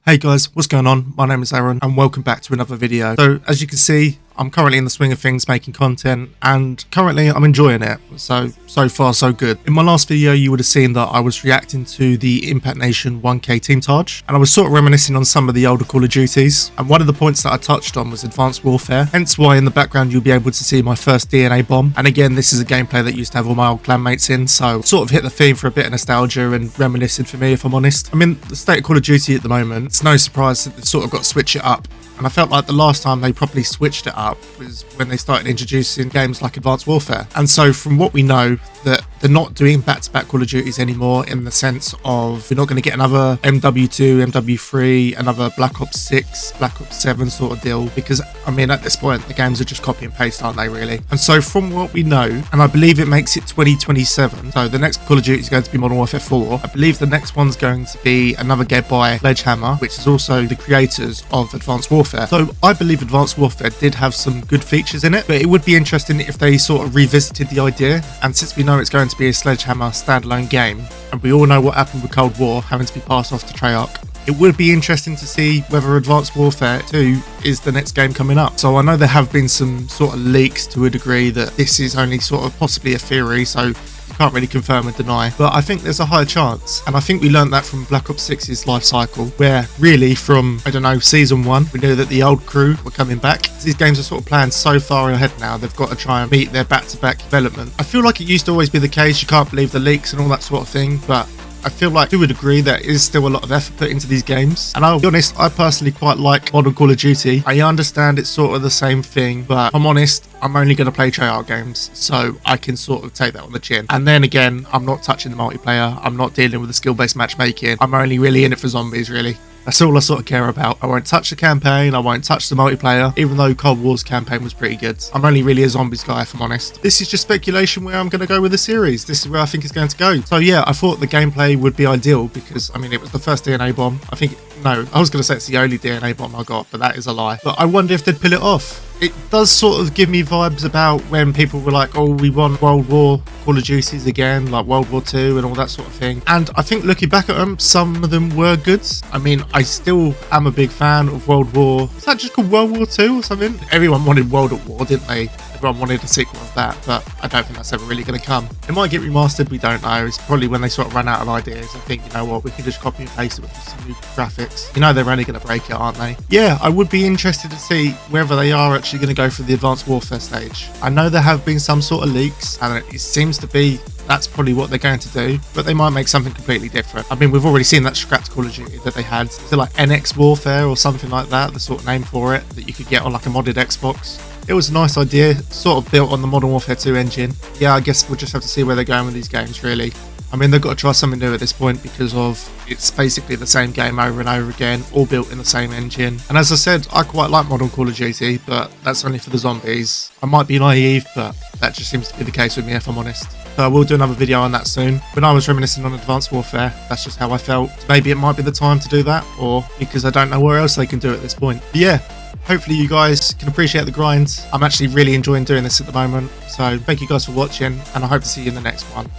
Hey guys, what's going on? My name is Aaron and welcome back to another video. So as you can see, I'm currently in the swing of things making content and currently I'm enjoying it. So far so good. In my last video you would have seen that I was reacting to the Impact Nation 1k team charge and I was sort of reminiscing on some of the older Call of Duties, and one of the points that I touched on was Advanced Warfare, hence why in the background you'll be able to see my first DNA bomb. And again, this is a gameplay that used to have all my old clanmates in, so sort of hit the theme for a bit of nostalgia and reminiscing for me, if I'm honest. I mean, the state of Call of Duty at the moment, it's no surprise that they've sort of got to switch it up. And I felt like the last time they properly switched it up was when they started introducing games like Advanced Warfare. And so from what we know, that they're not doing back-to-back Call of Duties anymore, in the sense of you're not going to get another MW2, MW3, another Black Ops 6, Black Ops 7 sort of deal, because I mean at this point the games are just copy and paste, aren't they really? And so from what we know, and I believe it makes it 2027, so the next Call of Duty is going to be Modern Warfare 4. I believe the next one's going to be another game by Sledgehammer, which is also the creators of Advanced Warfare. So I believe Advanced Warfare did have some good features in it, but it would be interesting if they sort of revisited the idea. And since we know it's going to be a Sledgehammer standalone game, and we all know what happened with Cold War having to be passed off to Treyarch, it would be interesting to see whether Advanced Warfare 2 is the next game coming up. So I know there have been some sort of leaks to a degree that this is only sort of possibly a theory, so you can't really confirm and deny, but I think there's a higher chance. And I think we learned that from Black Ops 6's life cycle, where really from, I don't know, season 1, we knew that the old crew were coming back. These games are sort of planned so far ahead now, they've got to try and meet their back-to-back development. I feel like it used to always be the case, you can't believe the leaks and all that sort of thing, but I feel like, to a degree, there is still a lot of effort put into these games. And I'll be honest, I personally quite like modern Call of Duty. I understand it's sort of the same thing, but I'm honest, I'm only going to play Treyarch games, so I can sort of take that on the chin. And then again, I'm not touching the multiplayer, I'm not dealing with the skill-based matchmaking, I'm only really in it for zombies, really. That's all I sort of care about. I won't touch the campaign, I won't touch the multiplayer, even though Cold War's campaign was pretty good. I'm only really a zombies guy, if I'm honest. This is just speculation where I'm going to go with the series. This is where I think it's going to go. So yeah, I thought the gameplay would be ideal because, I mean, it was the first DNA bomb. No, I was going to say it's the only DNA bomb I got, but that is a lie. But I wonder if they'd pull it off. It does sort of give me vibes about when people were like, oh, we want World War Call of Duties again, like World War II and all that sort of thing. And I think looking back at them, some of them were good. I mean, I still am a big fan of World War. Is that just called World War II or something? Everyone wanted World at War, didn't they? Everyone wanted a sequel of that, but I don't think that's ever really going to come. It might get remastered, we don't know. It's probably when they sort of run out of ideas and think, you know what, we can just copy and paste it with some new graphics. You know they're only going to break it, aren't they? Yeah, I would be interested to see whether they are actually going to go for the Advanced Warfare stage. I know there have been some sort of leaks, and it seems to be that's probably what they're going to do, but they might make something completely different. I mean, we've already seen that scrapped Call of Duty that they had. Is it like NX Warfare or something like that, the sort of name for it, that you could get on like a modded Xbox? It was a nice idea, sort of built on the Modern Warfare 2 engine. Yeah, I guess we'll just have to see where they're going with these games, really. I mean, they've got to try something new at this point because of it's basically the same game over and over again, all built in the same engine. And as I said, I quite like modern Call of Duty, but that's only for the zombies. I might be naive, but that just seems to be the case with me, if I'm honest. So I will do another video on that soon. When I was reminiscing on Advanced Warfare, that's just how I felt. Maybe it might be the time to do that, or because I don't know where else they can do at this point. But yeah, hopefully you guys can appreciate the grind. I'm actually really enjoying doing this at the moment. So thank you guys for watching, and I hope to see you in the next one.